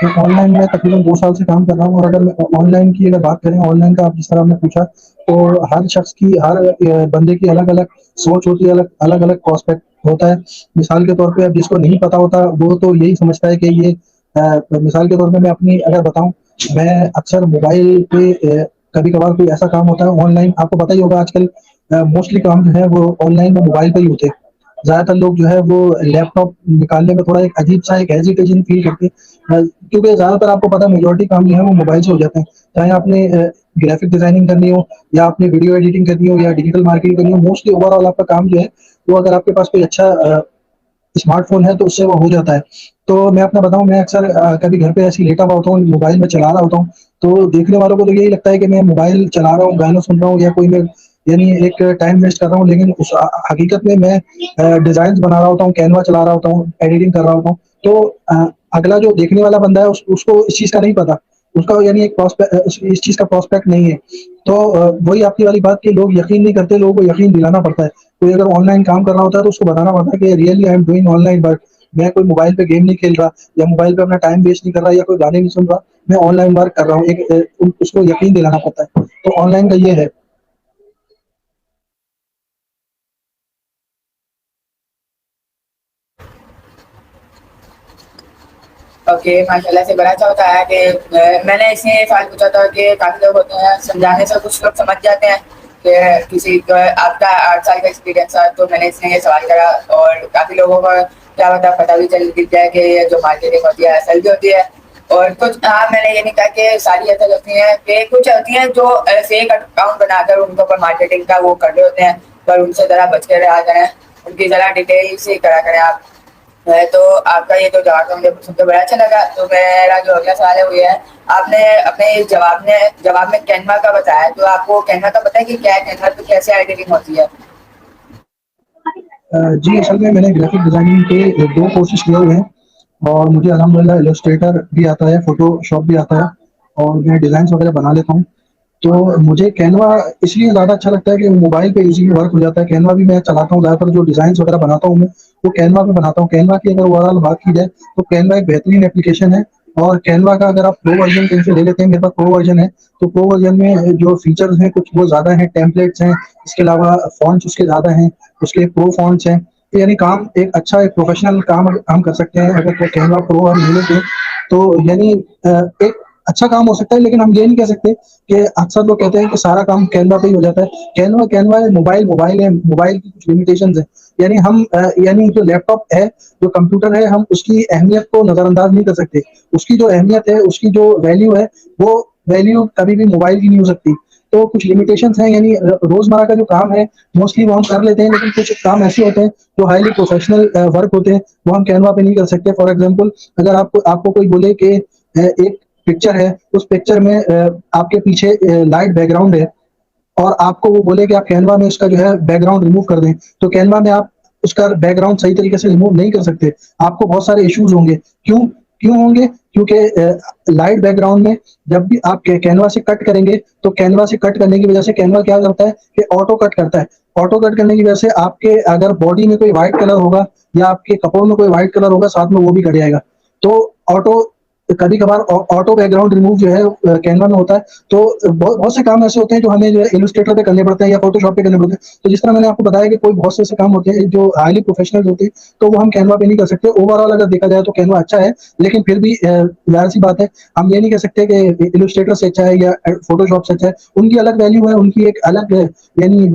On line میں تقریباً 2 سال سے کام کر رہا ہوں، اور اگر میں آن لائن کی اگر بات کریں، آن لائن کا آپ جس طرح آپ نے پوچھا، تو ہر شخص کی، ہر بندے کی الگ الگ سوچ ہوتی ہے، الگ الگ پراسپیکٹ ہوتا ہے. مثال کے طور پہ اب جس کو نہیں پتا ہوتا وہ تو یہی سمجھتا ہے کہ یہ مثال کے طور پہ میں اپنی اگر بتاؤں، میں اکثر موبائل پہ کبھی کبھار کوئی ایسا کام ہوتا ہے آن لائن، آپ کو پتہ ہی ہوگا آج کل موسٹلی کام جو ہے وہ آن لائن میں موبائل پہ ہی ہوتے ہیں. زیادہ تر لوگ جو ہے وہ لیپ ٹاپ نکالنے میں تھوڑا ایک عجیب سا ایک ہیزیٹیشن فیل کرتے ہیں، کیونکہ زیادہ تر آپ کو پتا میجورٹی کام جو ہے وہ موبائل سے ہو جاتے ہیں. چاہے آپ نے گرافک ڈیزائننگ کرنی ہو، یا آپ نے ویڈیو ایڈیٹنگ کرنی ہو، یا ڈیجیٹل مارکیٹنگ کرنی ہو، موسٹلی اوور آل آپ کا کام جو ہے وہ اگر آپ کے پاس کوئی اچھا اسمارٹ فون ہے تو اس سے وہ ہو جاتا ہے. تو میں اپنا بتاؤں، میں اکثر کبھی گھر پہ ایسی لیٹا ہوا ہوتا ہوں، موبائل میں چلا رہا ہوتا ہوں، تو دیکھنے والوں کو تو یہی لگتا ہے کہ میں موبائل چلا رہا ہوں، گانا سن رہا ہوں، یا کوئی میں یعنی ایک ٹائم ویسٹ کر رہا ہوں. لیکن اس حقیقت میں ڈیزائنز بنا رہا ہوتا ہوں، کینوا چلا رہا ہوتا ہوں، ایڈیٹنگ کر رہا ہوتا ہوں. تو اگلا جو دیکھنے والا بندہ ہے اس کو اس چیز کا نہیں پتا، اس کا یعنی ایک اس چیز کا پراسپیکٹ نہیں ہے. تو وہی آپ کی والی بات کہ لوگ یقین نہیں کرتے، لوگوں کو یقین دلانا پڑتا ہے. کوئی اگر آن لائن کام کر رہا ہوتا ہے تو اس کو بتانا پڑتا ہے کہ really I am doing on line work, میں کوئی موبائل پہ گیم نہیں کھیل رہا، یا موبائل پہ اپنا ٹائم ویسٹ نہیں کر رہا، یا کوئی گانے نہیں سن رہا، میں آن لائن ورک کر رہا ہوں. اس کو یقین دلانا پڑتا ہے. تو آن لائن کا یہ ہے. اوکے، ماشاء اللہ سے بڑا اچھا ہوتا ہے کہ میں نے اس لیے سوال پوچھا تھا کہ کافی لوگ ہوتے ہیں سمجھانے سے کچھ لوگ سمجھ جاتے ہیں کہ کسی کو آپ کا 8 سال کا ایکسپیرینس ہے، تو میں نے اس لیے یہ سوال کرا. اور کافی لوگوں کو کیا ہوتا ہے پتہ بھی چل جائے کہ یہ جو مارکیٹنگ ہوتی ہے اصل بھی ہوتی ہے. اور کچھ میں نے یہ نہیں کہا کہ ساری ایسا ہوتی ہیں، کہ کچھ ہوتی ہیں جو فیک اکاؤنٹ بنا کر ان کے اوپر مارکیٹنگ کا وہ کر رہے ہوتے ہیں، پر ان سے ذرا بچ کے رہا کریں، ان کی ذرا ڈیٹیل سے کرا کریں آپ. تو آپ کا یہ جو جواب مجھے سن کے بڑا اچھا لگا. تو میرا جو اگلا سوال ہے وہ یہ ہے، آپ نے اپنے جواب میں کینوا کا بتایا، تو آپ کو کینوا کا پتہ ہے کہ کیا ہے، کینوا پہ کیسے ایڈیٹنگ ہوتی ہے؟ جی اصل میں نے گرافک ڈیزائننگ کے 2 کورسز کیے ہوئے ہیں، اور مجھے الحمدللہ السٹریٹر بھی آتا ہے، فوٹو شاپ بھی آتا ہے، اور میں ڈیزائنس وغیرہ بنا لیتا ہوں. تو مجھے کینوا اس لیے زیادہ اچھا لگتا ہے کہ موبائل پہ ایزیلی ورک ہو جاتا ہے. کینوا بھی میں چلاتا ہوں، زیادہ تر جو ڈیزائنس وغیرہ بناتا ہوں میں وہ کینوا پہ بناتا ہوں. کینوا کی اگر اوور آل بات کی جائے تو کینوا ایک بہترین اپلیکیشن ہے. اور کینوا کا اگر آپ پرو ورژن کہیں سے لے لیتے ہیں، میرے پاس پرو ورژن ہے، تو پرو ورژن میں جو فیچرز ہیں کچھ وہ زیادہ ہیں، ٹیمپلیٹس ہیں، اس کے علاوہ فونٹس اس کے زیادہ ہیں، اس کے پرو فونٹس ہیں. یعنی کام ایک اچھا ایک پروفیشنل کام ہم کر سکتے ہیں اگر کینوا پرو ہم لے لیتے ہیں. تو یعنی ایک اچھا کام ہو سکتا ہے. لیکن ہم یہ نہیں کہہ سکتے کہ اکثر لوگ کہتے ہیں کہ سارا کام کینوا پہ ہی ہو جاتا ہے. کینوا ہے، موبائل ہے، موبائل کی کچھ لمیٹیشنز ہیں. یعنی ہم یعنی جو لیپ ٹاپ ہے، جو کمپیوٹر ہے، ہم اس کی اہمیت کو نظر انداز نہیں کر سکتے. اس کی جو اہمیت ہے، اس کی جو ویلیو ہے، وہ ویلیو کبھی بھی موبائل کی نہیں ہو سکتی. تو کچھ لمیٹیشنز ہیں. یعنی روزمرہ کا جو کام ہے موسٹلی وہ ہم کر لیتے ہیں، لیکن کچھ کام ایسے ہوتے ہیں جو ہائیلی پروفیشنل ورک ہوتے ہیں، وہ ہم کینوا پہ نہیں کر سکتے. فار ایگزامپل، اگر آپ کو کوئی بولے کہ ایک پکچر ہے، اس پکچر میں آپ کے پیچھے لائٹ بیک گراؤنڈ ہے، اور آپ کو وہ بولے کہ آپ کینوا میں اس کا جو ہے بیک گراؤنڈ ریموو کر دیں، تو کینوا میں آپ اس کا بیک گراؤنڈ صحیح طریقے سے ریموو نہیں کر سکتے. آپ کو بہت سارے ایشوز ہوں گے. کیوں ہوں گے؟ کیونکہ لائٹ بیک گراؤنڈ میں جب بھی آپ کینوا سے کٹ کریں گے، تو کینوا سے کٹ کرنے کی وجہ سے کینوا کیا کرتا ہے کہ آٹو کٹ کرتا ہے. آٹو کٹ کرنے کی وجہ سے آپ کے اگر باڈی میں کوئی وائٹ کلر ہوگا، یا آپ کے کپڑوں میں کوئی وائٹ کلر ہوگا، ساتھ میں وہ بھی کٹ جائے گا. تو آٹو کبھی کبھار آٹو بیک گراؤنڈ ریموو جو ہے کینوا میں ہوتا ہے. تو بہت سے کام ایسے ہوتے ہیں جو ہمیں جو ہے السٹریٹر پہ کرنے پڑتے ہیں، یا فوٹو شاپ پہ کرنے پڑتے ہیں. تو جس طرح میں نے آپ کو بتایا کہ کوئی بہت سے ایسے کام ہوتے ہیں جو ہائیلی پروفیشنل ہوتے ہیں، تو وہ ہم کینوا پہ نہیں کر سکتے. اوور آل اگر دیکھا جائے تو کینوا اچھا ہے، لیکن پھر بھی ظاہر سی بات ہے، ہم یہ نہیں کہہ سکتے کہ السٹریٹر سے اچھا ہے یا فوٹو شاپ سے اچھا ہے. ان کی الگ ویلیو ہے، ان کی ایک الگ یعنی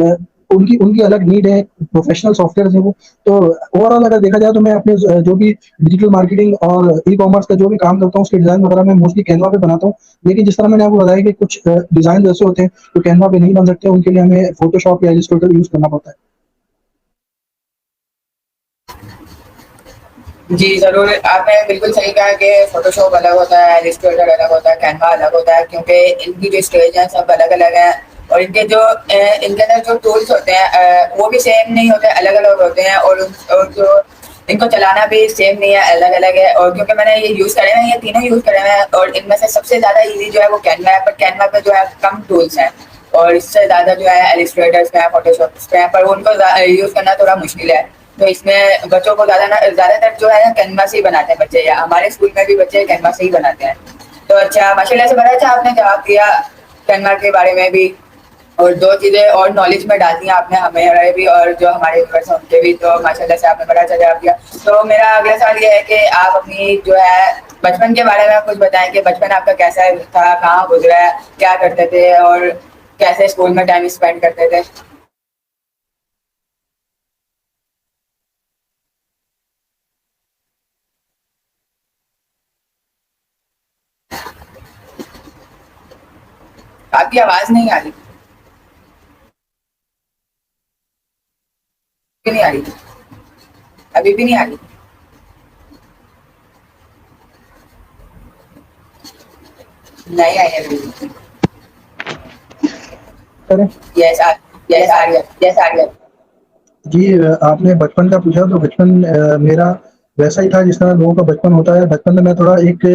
ان کی الگ نیڈ ہے، پروفیشنل سافٹ ویئر ہیں وہ. تو اوور آل اگر دیکھا جائے تو میں اپنے جو بھی ڈیجیٹل مارکیٹنگ اور ای کامرس کا جو بھی کام کرتا ہوں، اس کے ڈیزائن وغیرہ میں موسٹلی کینوا پہ بناتا ہوں. لیکن جس طرح میں نے آپ کو بتایا کہ کچھ ڈیزائن ایسے ہوتے ہیں جو کینوا پہ نہیں بن سکتے، ان کے لیے ہمیں فوٹو شاپ یا السٹریٹر یوز کرنا پڑتا ہے. جی ضرور، آپ نے بالکل صحیح کہا کہ فوٹو شاپ الگ ہوتا ہے، السٹریٹر الگ ہوتا ہے، کینوا الگ ہوتا ہے، کیونکہ ان کی جو اسٹیج ہیں سب الگ الگ ہیں. اور ان کے اندر جو ٹولس ہوتے ہیں وہ بھی سیم نہیں ہوتے، الگ الگ ہوتے ہیں. اور جو ان کو چلانا بھی سیم نہیں ہے، الگ الگ ہے. اور کیونکہ میں نے یہ یوز کرے ہیں، یہ تینوں یوز کرے ہیں، اور ان میں سے سب سے زیادہ ایزی جو ہے وہ کینوا ہے. پر کینوا پہ جو ہے کم ٹولس ہیں، اور اس سے زیادہ جو ہے السٹریٹرس پہ ہیں، فوٹو شاپس پہ ہیں، پر ان کو یوز کرنا تھوڑا مشکل ہے. تو اس میں بچوں کو زیادہ تر جو ہے کینوس ہی بناتے ہیں بچے، یا ہمارے اسکول میں بھی بچے کینوس ہی بناتے ہیں. تو اچھا ماشاء اللہ سے بڑا اچھا آپ نے جواب دیا کینوا کے بارے میں بھی، اور دو چیزیں اور نالج میں ڈال دی آپ نے ہمیں بھی اور جو ہمارے ویورز ہیں ان کے بھی. تو ماشاء اللہ سے آپ نے بڑا اچھا جواب دیا. تو میرا اگلا سوال یہ ہے کہ آپ اپنی جو ہے بچپن کے بارے میں کچھ بتائیں کہ بچپن آپ کا کیسا تھا، کہاں گزرا ہے، کیا کرتے تھے اور کیسے اسکول میں ٹائم اسپینڈ کرتے تھے. آپ کی آواز نہیں آ رہی، نہیں آ رہی، ابھی بھی نہیں آ رہی. نہیں آئی ابھی. کریں یس یس آ رہی ہے، یس آ رہی ہے. جی آپ نے بچپن کا پوچھا تو بچپن میرا ویسا ہی تھا جس طرح لوگوں کا بچپن ہوتا ہے. بچپن میں میں تھوڑا ایک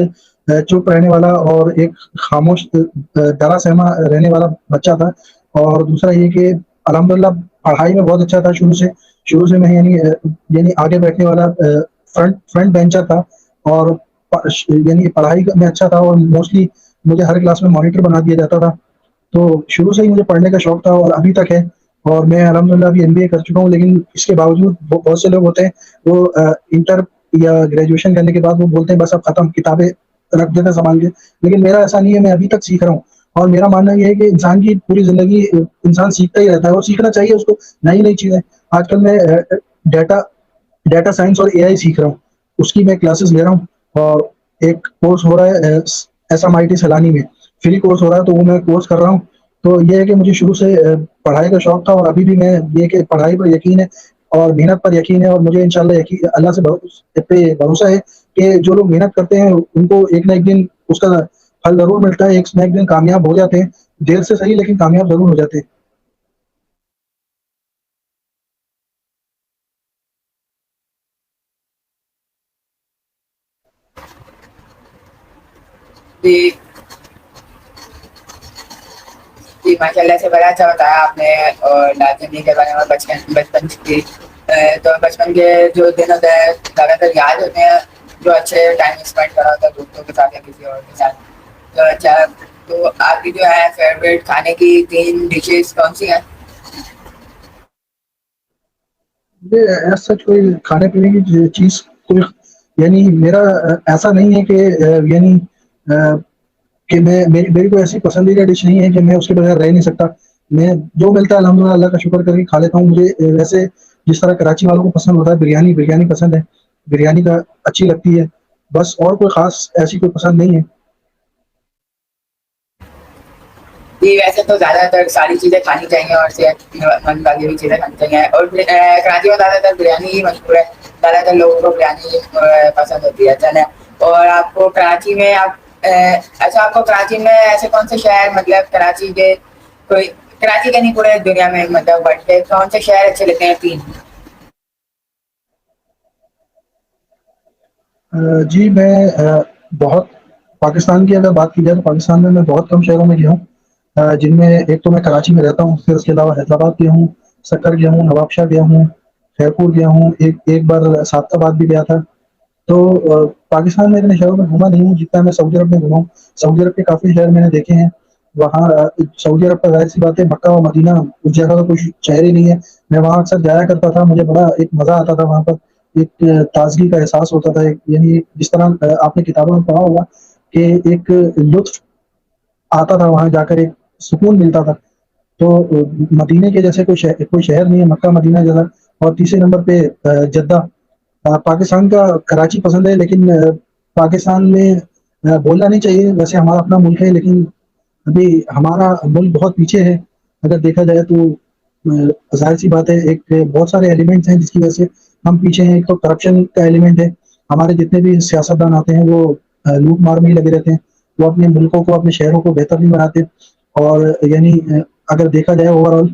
چپ رہنے والا اور ایک خاموش ڈرا سہما رہنے والا بچہ تھا. اور دوسرا یہ کہ الحمدللہ پڑھائی میں بہت اچھا تھا. شروع سے میں یعنی آگے بیٹھنے والا فرنٹ بینچر تھا. اور یعنی پڑھائی میں اچھا تھا اور موسٹلی مجھے ہر کلاس میں مانیٹر بنا دیا جاتا تھا. تو شروع سے ہی مجھے پڑھنے کا شوق تھا اور ابھی تک ہے. اور میں الحمدللہ ابھی MBA کر چکا ہوں. لیکن اس کے باوجود بہت سے لوگ ہوتے ہیں وہ انٹر یا گریجویشن کرنے کے بعد وہ بولتے ہیں بس اب ختم، کتابیں رکھ دیتے سنبھال کے. لیکن میرا ایسا نہیں ہے، میں ابھی تک سیکھ رہا ہوں. اور میرا ماننا یہ ہے کہ انسان کی پوری زندگی انسان سیکھتا ہی رہتا ہے اور سیکھنا چاہیے اس کو نئی نئی چیزیں. آج کل میں ڈیٹا سائنس اور AI سیکھ رہا ہوں. اس کی میں کلاسز لے رہا ہوں. اور ایک کورس ہو رہا ہے SMIT سیلانی میں، فری کورس ہو رہا ہے، تو وہ میں کورس کر رہا ہوں. تو یہ ہے کہ مجھے شروع سے پڑھائی کا شوق تھا اور ابھی بھی میں یہ کہ پڑھائی پر یقین ہے اور محنت پر یقین ہے. اور مجھے انشاءاللہ اللہ سے پہ بھروسہ ہے کہ جو لوگ محنت کرتے ہیں ان کو ایک نہ ایک دن اس کا پھل ضرور ملتا ہے. ایک نہ ایک دن کامیاب ہو جاتے ہیں، دیر سے صحیح لیکن کامیاب ضرور ہو جاتے ہیں. جی جی ماشاء اللہ سے بڑا اچھا بتایا آپ نے اور لازمی کے بارے میں بچپن کی. تو بچپن کے جو دن ہوتے ہیں زیادہ تر یاد ہوتے ہیں جو اچھے ٹائم اسپینڈ کرا ہوتا ہے دوستوں کے ساتھ یا کسی اور کے ساتھ. تو اچھا، تو آپ کی جو ہے فیوریٹ کھانے کی 3 ڈشز کون سی ہیں؟ سچ کوئی کھانے پینے کی چیز کوئی یعنی میرا ایسا نہیں ہے کہ یعنی کہ میری کوئی ایسی پسندیدہ ڈش نہیں ہے کہ میں اس کے بغیر رہ نہیں سکتا. میں جو ملتا ہے الحمدللہ اللہ کا شکر کر کے کھا لیتا ہوں. مجھے ویسے جس طرح کراچی والوں کو پسند ہوتا ہے بریانی پسند ہے، بریانی کا اچھی لگتی ہے. بس اور کوئی خاص ایسی کوئی پسند نہیں ہے. جی ویسے تو زیادہ تر ساری چیزیں کھانی چاہیے اور صحت مند والی بھی چیزیں کھانی چاہیے. اور کراچی میں زیادہ تر بریانی ہی مشہور ہے، زیادہ تر لوگوں کو بریانی پسند ہوتی ہے. چلیں، اور آپ کو کراچی میں اچھا آپ کو کراچی میں ایسے کون سے شہر، مطلب کراچی کے نہیں پورے دنیا میں مطلب بڑھتے کون سے شہر اچھے لگتے ہیں 3؟ جی میں بہت پاکستان کی اگر بات کی جائے تو پاکستان میں بہت کم شہروں میں گیا ہوں. جن میں ایک تو میں کراچی میں رہتا ہوں، پھر اس کے علاوہ حیدرآباد گیا ہوں، سکر گیا ہوں، نواب شاہ گیا ہوں، خیرپور گیا ہوں، ایک بار سعد آباد بھی گیا تھا. تو پاکستان میں اتنے شہروں میں گھوما نہیں ہوں جتنا میں سعودی عرب میں گھوما ہوں. سعودی عرب کے کافی شہر میں نے دیکھے ہیں. وہاں سعودی عرب کا ظاہر سی بات ہے مکہ و مدینہ اس جگہ کا کوئی شہر ہی نہیں ہے. میں وہاں اکثر جایا کرتا تھا، مجھے بڑا ایک مزہ آتا تھا وہاں پر. ایک تازگی کا احساس ہوتا تھا. یعنی جس طرح آپ نے کتابوں میں پڑھا ہوگا کہ ایک لطف آتا تھا وہاں جا کر، ایک سکون ملتا تھا. تو مدینے کے جیسے کوئی شہر نہیں ہے مکہ مدینہ جیسا. اور تیسرے نمبر پہ جدہ. پاکستان کا کراچی پسند ہے، لیکن پاکستان میں بولنا نہیں چاہیے، ویسے ہمارا اپنا ملک ہے لیکن ابھی ہمارا ملک بہت پیچھے ہے اگر دیکھا جائے تو. ظاہر سی بات ہے ایک بہت سارے ایلیمنٹس ہیں جس کی وجہ سے ہم پیچھے ہیں. ایک تو کرپشن کا ایلیمنٹ ہے، ہمارے جتنے بھی سیاستدان آتے ہیں وہ لوٹ مار میں ہی لگے رہتے ہیں. وہ اپنے ملکوں کو، اپنے شہروں کو بہتر نہیں بناتے. اور یعنی اگر دیکھا جائے اوور آل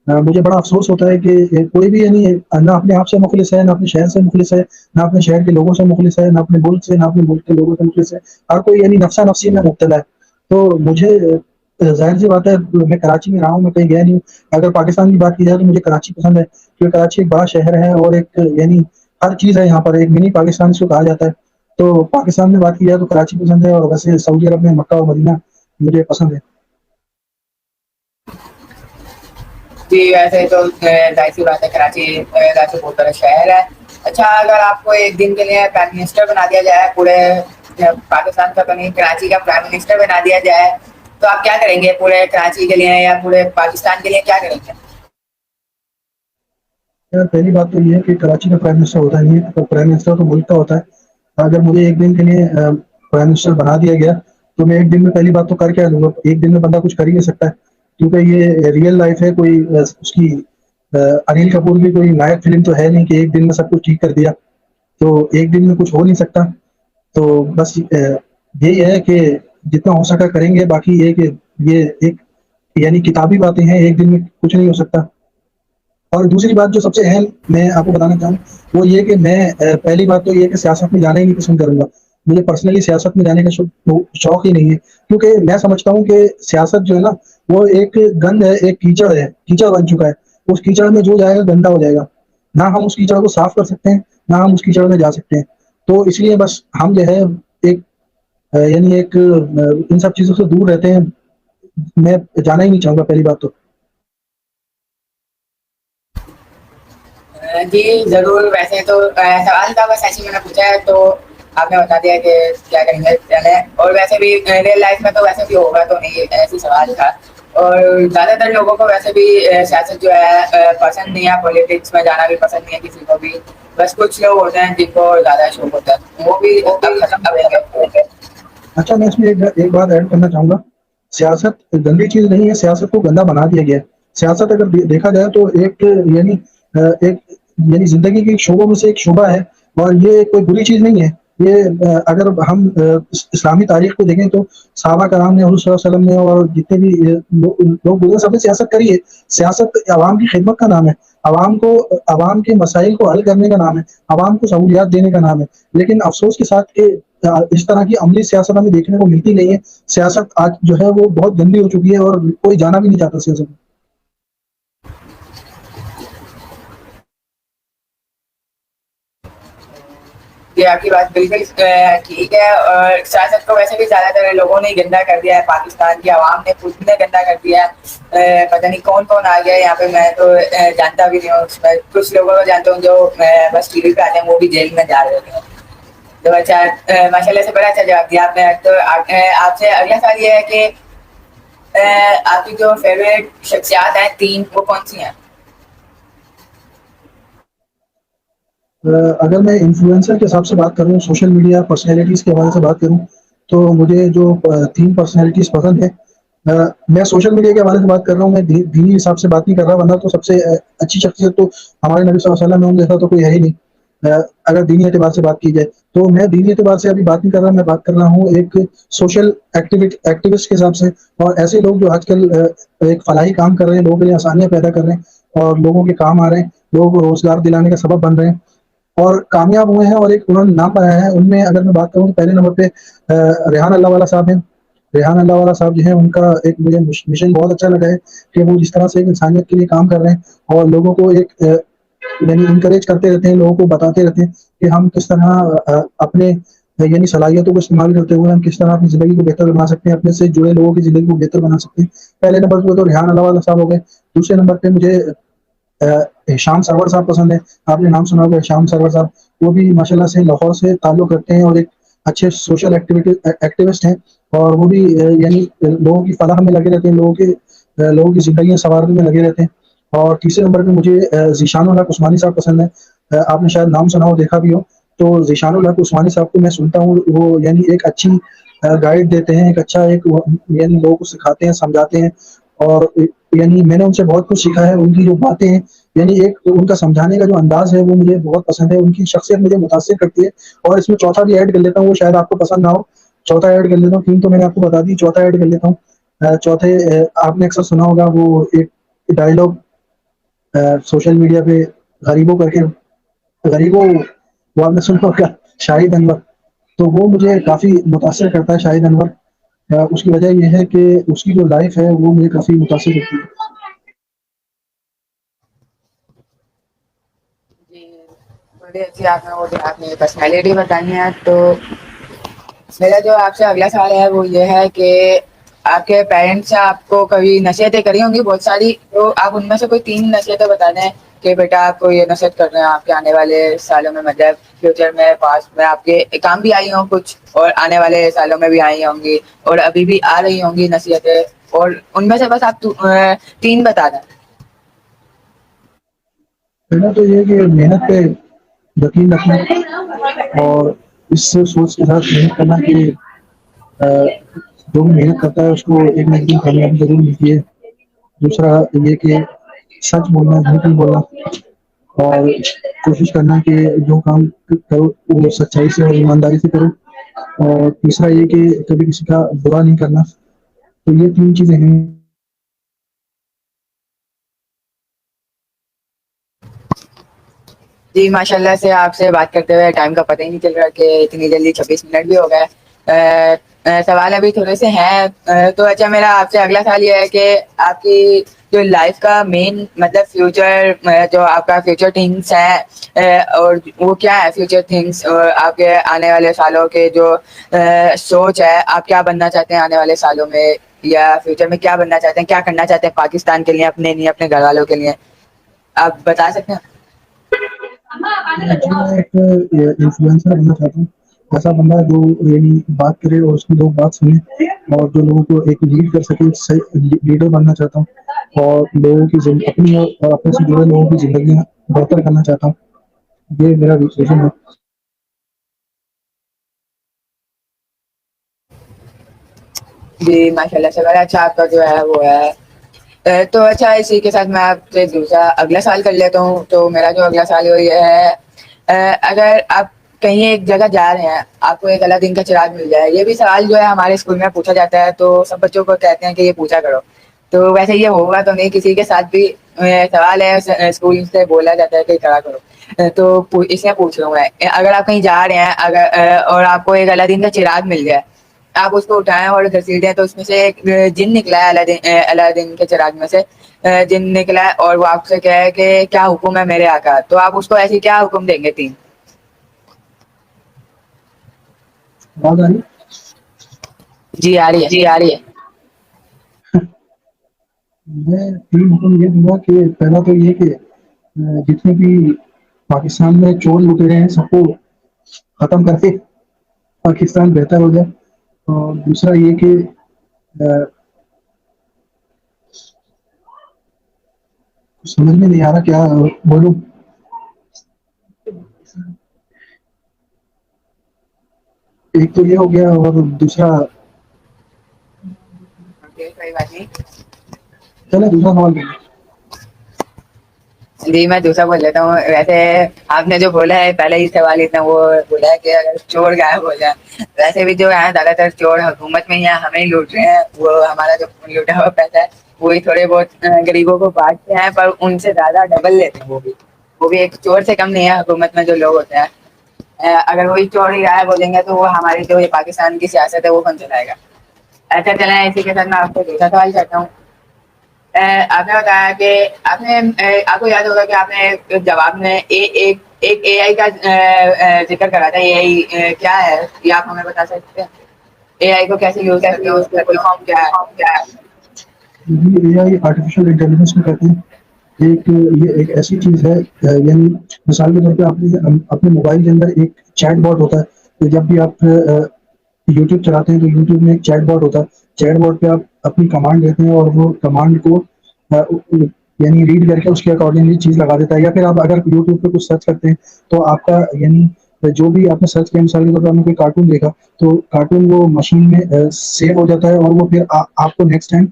مجھے بڑا افسوس ہوتا ہے کہ کوئی بھی یعنی نہ اپنے آپ سے مخلص ہے، نہ اپنے شہر سے مخلص ہے، نہ اپنے شہر کے لوگوں سے مخلص ہے، نہ اپنے ملک سے، نہ اپنے ملک کے لوگوں سے مخلص ہے. ہر کوئی یعنی نفسا نفسی میں مبتلا ہے. تو مجھے ظاہر سی بات ہے میں کراچی میں رہا ہوں, میں کہیں گیا نہیں ہوں. اگر پاکستان کی بات کی جائے تو مجھے کراچی پسند ہے, کیونکہ کراچی ایک بڑا شہر ہے اور ایک یعنی ہر چیز ہے یہاں پر, ایک منی پاکستان اس کو کہا جاتا ہے. تو پاکستان میں بات کی جائے تو کراچی پسند ہے, اور ویسے سعودی عرب میں مکہ اور مدینہ مجھے پسند ہے. جی ویسے تو ظاہر سی بات ہے کراچی ویسے بہت بڑا شہر ہے. اچھا اگر آپ کو ایک دن کے لیے پرائم منسٹر بنا دیا جائے پورے پاکستان کا, بنی کراچی کا پرائم منسٹر بنا دیا جائے, تو آپ کیا کریں گے پورے کراچی کے لیے یا پورے پاکستان کے لیے کیا کریں گے؟ پہلی بات تو یہ ہے کہ کراچی کا پرائم منسٹر ہوتا نہیں ہے, پرائم منسٹر تو ملک کا ہوتا ہے. اگر مجھے ایک دن کے لیے پرائم منسٹر بنا دیا گیا تو میں ایک دن میں پہلی بات تو کر کے لوں گا. ایک دن میں بندہ کچھ کر ہی نہیں سکتا ہے, کیونکہ یہ ریئل لائف ہے. کوئی اس کی انل کپور کی کوئی نائک فلم تو ہے نہیں کہ ایک دن میں سب کچھ ٹھیک کر دیا, تو ایک دن میں کچھ ہو نہیں سکتا. تو بس یہی ہے کہ جتنا ہو سکا کریں گے, باقی یہ کہ یہ ایک یعنی کتابی باتیں ہیں, ایک دن میں کچھ نہیں ہو سکتا. اور دوسری بات جو سب سے اہم میں آپ کو بتانا چاہوں وہ یہ کہ میں پہلی بات تو یہ کہ سیاست میں جانا ہی نہیں پسند کروں گا. مجھے پرسنلی سیاست میں جانے کا شوق ہی نہیں ہے, کیونکہ میں سمجھتا ہوں کہ سیاست جو ہے نا وہ ایک گند ہے, ایک کیچڑ ہے, کیچڑ بن چکا ہے. اس کیچڑ میں جو جائے گا گندا ہو جائے گا. نہ ہم اس کیچڑ کو صاف کر سکتے ہیں, نہ ہم اس کیچڑ میں جا سکتے ہیں. تو اس لیے بس ہم جو ہے ایک یعنی ایک ان سب چیزوں سے دور رہتے ہیں. میں جانا ہی نہیں چاہوں گا پہلی بات تو. جی ضرور. ویسے تو سوال تھا بس ایسے میں نے پوچھا ہے تو آپ نے بتا دیا کہ کیا کریں گے پہلے. اور ویسے بھی ریئل لائف میں تو ویسے بھی ہوگا تو نہیں, ایسی سوال تھا. اور زیادہ تر لوگوں کو ویسے بھی سیاست جو ہے پسند نہیں ہے, پالیٹکس میں جانا بھی پسند نہیں ہے کسی کو بھی. بس کچھ لوگ ہوتے ہیں جن کو زیادہ شوق ہوتا ہے, وہ بھی اب ختم ہوئے گے. اچھا میں اس میں ایک بات ایڈ کرنا چاہوں گا. سیاست گندی چیز نہیں ہے, سیاست کو گندا بنا دیا گیا ہے. سیاست اگر دیکھا جائے تو ایک یعنی زندگی کے شعبوں میں سے ایک شعبہ ہے, اور یہ کوئی بری چیز نہیں ہے. یہ اگر ہم اسلامی تاریخ کو دیکھیں تو صحابہ کرام نے, حضور صلی اللہ علیہ وسلم نے, اور جتنے بھی لوگ گزرے سب نے سیاست کری ہے. سیاست عوام کی خدمت کا نام ہے, عوام کے مسائل کو حل کرنے کا نام ہے, عوام کو سہولیات دینے کا نام ہے. لیکن افسوس کے ساتھ کہ اس طرح کی عملی سیاست ہمیں دیکھنے کو ملتی نہیں ہے. سیاست آج جو ہے وہ بہت گندی ہو چکی ہے, اور کوئی جانا بھی نہیں چاہتا سیاست میں. یہ آپ کی بات بالکل ٹھیک ہے. اور سیاست کو ویسے بھی زیادہ تر لوگوں نے گندا کر دیا ہے, پاکستان کی عوام نے خود نے گندا کر دیا ہے. پتہ نہیں کون کون آ گیا یہاں پہ, میں تو جانتا بھی نہیں ہوں. اس میں کچھ لوگوں کو جانتا ہوں جو بس ٹی وی پہ آتے ہیں, وہ بھی جیل میں جا رہے ہیں. تو اچھا ماشاء اللہ سے بڑا اچھا جواب دیا آپ نے. تو آپ سے اگلا سوال یہ ہے کہ آپ کی جو فیوریٹ شخصیات ہیں 3, وہ کون سی ہیں؟ اگر میں انفلوئنسر کے حساب سے بات کروں, سوشل میڈیا پرسنالٹیز کے حوالے سے بات کروں, تو مجھے جو 3 پرسنالٹیز پسند ہیں. میں سوشل میڈیا کے حوالے سے بات کر رہا ہوں, میں دینی حساب سے بات نہیں کر رہا, ورنہ تو سب سے اچھی شخصیت تو ہمارے نبی صلی اللہ علیہ وسلم جیسا تو کوئی ہے ہی نہیں. اگر دینی اعتبار سے بات کی جائے تو میں دینی اعتبار سے ابھی بات نہیں کر رہا, میں بات کر رہا ہوں ایک سوشل ایکٹیوسٹ کے حساب سے. اور ایسے لوگ جو آج کل ایک فلاحی کام کر رہے ہیں, لوگوں کے لیے آسانیاں پیدا کر رہے ہیں, اور لوگوں کے کام آ رہے ہیں, لوگوں کو روزگار دلانے کا سبب بن رہے ہیں, اور کامیاب ہوئے ہیں, اور ایک انہوں نے نام بنایا ہے. ان میں اگر میں بات کروں تو پہلے نمبر پہ ریحان اللہ والا صاحب ہیں. ریحان اللہ والا صاحب جو ہے, ان کا ایک مجھے مشن بہت اچھا لگا ہے کہ وہ جس طرح سے ایک انسانیت کے لیے کام کر رہے ہیں, اور لوگوں کو ایک یعنی انکریج کرتے رہتے ہیں, لوگوں کو بتاتے رہتے ہیں کہ ہم کس طرح اپنے یعنی صلاحیتوں کو استعمال کرتے ہوئے ہم کس طرح اپنی زندگی کو بہتر بنا سکتے ہیں, اپنے سے جڑے لوگوں کی زندگی کو بہتر بنا سکتے ہیں. پہلے نمبر پہ تو ریحان اللہ والا صاحب ہو گئے. دوسرے نمبر پہ مجھے شام سرور صاحب پسند ہے. آپ نے نام سنا ہوگا شام سرور صاحب, وہ بھی ماشاءاللہ سے لاہور سے تعلق رکھتے ہیں, اور ایک اچھے سوشل ایکٹیوسٹ ہیں, اور وہ بھی یعنی لوگوں کی فلاح میں لگے رہتے ہیں, لوگوں کی زندگیاں سنوارنے میں لگے رہتے ہیں. اور تیسرے نمبر پہ مجھے ذیشان الحق عثمانی صاحب پسند ہے. آپ نے شاید نام سنا ہو, دیکھا بھی ہو. تو ذیشان الحق عثمانی صاحب کو میں سنتا ہوں, وہ یعنی ایک اچھی گائیڈ دیتے ہیں, ایک اچھا یعنی لوگوں کو سکھاتے ہیں, سمجھاتے ہیں. اور یعنی میں نے ان سے بہت کچھ سیکھا ہے. ان کی جو باتیں ہیں, یعنی ایک ان کا سمجھانے کا جو انداز ہے وہ مجھے بہت پسند ہے. ان کی شخصیت مجھے متاثر کرتی ہے. اور اس میں چوتھا بھی ایڈ کر لیتا ہوں, وہ شاید آپ کو پسند نہ ہو. چوتھا ایڈ کر لیتا ہوں, 3 تو میں نے آپ کو بتا دی, چوتھا ایڈ کر لیتا ہوں. چوتھے آپ نے اکثر سنا ہوگا, وہ ایک ڈائلگ سوشل میڈیا پہ غریبوں کر کے, غریبوں وہ آپ نے سنا ہوگا, شاہد انور. تو وہ مجھے کافی متاثر کرتا ہے, شاہد انور. اس کی وجہ یہ ہے کہ اس کی جو لائف ہے وہ مجھے کافی متاثر کرتی ہے. جی بڑی اچھی آپ نے وہ اپنی پرسنالٹی بتانی ہے. تو میرا جو آپ سے اگلا سوال ہے وہ یہ ہے کہ آپ کے پیرنٹس سے آپ کو کبھی نصیحتیں کری ہوں گی بہت ساری, تو آپ ان میں سے کوئی 3 نصیحتیں بتا دیں کہ بیٹا آپ کو یہ نصیحت کر رہے ہیں آپ کے آنے والے سالوں میں, مطلب فیوچر میں پاسٹ میں آپ کے کام بھی آئی ہوں کچھ, اور آنے والے سالوں میں بھی آئی ہوں گی, اور ابھی بھی آ رہی ہوں گی نصیحتیں, اور ان میں سے بس آپ 3 بتا دیں. پہلا تو یہ کہ محنت پہ یقین رکھنا, اور اس سے سوچ کے ساتھ محنت کرنا کہ جو بھی محنت کرتا ہے اس کو ایک نہ ایک دن کامیابی ضرور ملتی ہے. دوسرا یہ کہ سچ بولنا, جھوٹ نہیں بولنا, اور کوشش کرنا کہ جو کام کرو وہ سچائی سے اور ایمانداری سے کرو. اور تیسرا یہ کہ کبھی کسی کا برا نہیں کرنا. تو یہ 3 چیزیں ہیں. جی ماشاء اللہ سے آپ سے بات کرتے ہوئے ٹائم کا پتہ ہی نہیں چل رہا کہ اتنی جلدی 26 منٹ بھی ہو گئے. سوال ابھی تھوڑے سے ہیں, تو اچھا میرا آپ سے اگلا سوال یہ ہے کہ آپ کی جو لائف کا مین مطلب فیوچر, جو آپ کا فیوچر تھنگس ہے, اور وہ کیا ہے فیوچر تھنگس, اور آپ کے آنے والے سالوں کے جو سوچ ہے, آپ کیا بننا چاہتے ہیں آنے والے سالوں میں, یا فیوچر میں کیا بننا چاہتے ہیں, کیا کرنا چاہتے ہیں پاکستان کے لیے, اپنے لیے, اپنے گھر والوں کے لیے, آپ بتا سکتے ہیں. میں ایک انفلوئنسر بننا چاہتا ہوں, ایسا بندہ جو یعنی بات کرے اور اس کی لوگ بات سنیں, اور جو لوگوں کو ایک لیڈ کر سکے. لیڈر بننا چاہتا ہوں, اور لوگوں کی اپنی اور اپنے سے جڑے لوگوں کی زندگیاں بہتر کرنا چاہتا ہوں. یہ میرا ویژن ہے. جی ماشاء اللہ سے بڑا اچھا آپ کا جو ہے وہ ہے. تو اچھا اسی کے ساتھ میں آپ سے دوسرا اگلا سوال کر لیتا ہوں. تو میرا جو اگلا سوال وہ یہ ہے, اگر آپ کہیں ایک جگہ جا رہے ہیں, آپ کو ایک اللہ دن کا چراغ مل جائے, یہ بھی سوال جو ہے ہمارے اسکول میں پوچھا جاتا ہے, تو سب بچوں کو کہتے ہیں کہ یہ پوچھا کرو. تو ویسے یہ ہوگا تو نہیں, کسی کے ساتھ بھی سوال ہے اسکول سے بولا جاتا ہے کہ کرا کرو, تو اس میں پوچھ رہا ہوں میں, اگر آپ کہیں جا رہے ہیں اگر اور آپ کو ایک اللہ دن کا چراغ مل جائے, آپ اس کو اٹھائیں اور گھسیٹیں, تو اس میں سے ایک جن نکلا ہے اللہ دن کے چراغ میں سے جن نکلا ہے, اور وہ آپ سے کہے کہ کیا حکم ہے میرے آقا, تو آپ اس کو ایسی کیا حکم دیں گے 3؟ بات آئی. جی آ رہی ہے. جی آ رہی ہے. میں 3 حکم یہ دوں گا کہ پہلا تو یہ کہ جتنے بھی پاکستان میں چور لٹیرے ہیں سب کو ختم کر کے پاکستان بہتر ہو جائے. اور دوسرا یہ کہ سمجھ میں نہیں آ رہا کیا بولوں. ایک تو یہ ہو گیا, اور دوسرا کوئی بات نہیں. چلے دوسرا سوال. جی میں دوسرا بول لیتا ہوں. ویسے آپ نے جو بولا ہے پہلے ہی سوال اتنا وہ بولا ہے کہ اگر چور غائب ہو جائے, ویسے بھی جو ہے زیادہ تر چور حکومت میں ہی ہمیں ہی لوٹ رہے ہیں, وہ ہمارا جو لوٹا ہوا پیسہ ہے وہی تھوڑے بہت غریبوں کو بانٹتے ہیں, پر ان سے زیادہ ڈبل لیتے ہیں. وہ بھی ایک چور سے کم نہیں ہے حکومت میں جو لوگ ہوتے ہیں. اگر وہی چور ہی غائب ہو جائیں گے تو وہ ہماری جو پاکستان کی سیاست ہے وہ کون چلائے گا. اچھا چلیں اسی کے ساتھ میں آپ کو دوسرا سوال کرتا ہوں. آپ نے بتایا کہ آپ کو یاد ہوگا کہ آپ نے جواب میں ایک اے آئی کا ذکر کرا تھا. اے آئی کیا ہے یہ آپ ہمیں بتا سکتے ہیں؟ اے آئی کو کیسے یوز کرتے ہیں, اس کا فل فارم کیا ہے؟ اے آئی آرٹیفیشیل انٹیلیجنس میں کہتے ہیں. یہ ایک ایسی چیز ہے, یعنی مثال کے طور پہ اپنے موبائل کے اندر ایک چیٹ باٹ ہوتا ہے. کہ جب بھی آپ یوٹیوب چلاتے ہیں تو یوٹیوب میں ایک چیٹ باٹ ہوتا ہے. چیٹ باٹ پہ آپ اپنی کمانڈ دیتے ہیں, اور وہ کمانڈ کو یعنی ریڈ کر کے اس کے اکارڈنگلی چیز لگا دیتا ہے. یا پھر آپ اگر یوٹیوب پہ کچھ سرچ کرتے ہیں تو آپ کا یعنی جو بھی آپ نے سرچ کیا, مثال کے طور پر آپ نے کوئی کارٹون دیکھا تو کارٹون وہ مشین میں سیو ہو جاتا ہے, اور وہ پھر آپ کو نیکسٹ ٹائم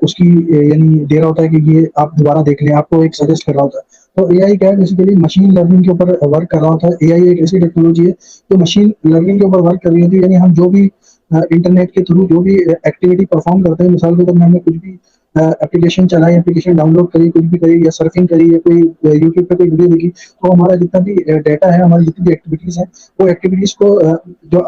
اس کی یعنی دے رہا ہوتا ہے کہ یہ آپ دوبارہ دیکھ لیں, آپ کو ایک سجیسٹ کر رہا ہوتا ہے. تو اے آئی کیا ہے, بیسیکلی مشین لرننگ کے اوپر ورک کر رہا ہوتا ہے. اے آئی ایک ایسی ٹیکنالوجی ہے جو مشین لرننگ کے اوپر ورک کر رہی ہوتی ہے. یعنی ہم جو بھی انٹرنیٹ کے تھرو جو بھی ایکٹیویٹی پرفارم کرتے ہیں, مثال کے طور پر ہم نے کچھ بھی اپلیکیشن چلائی, اپلیکیشن ڈاؤن لوڈ کری, کچھ بھی کری, یا سرفنگ کری, یا کوئی یوٹیوب پہ کوئی ویڈیو دیکھی, تو ہمارا جتنا بھی ڈیٹا ہے, ہماری جتنی بھی ایکٹیویٹیز ہیں, وہ ایکٹیویٹیز کو جو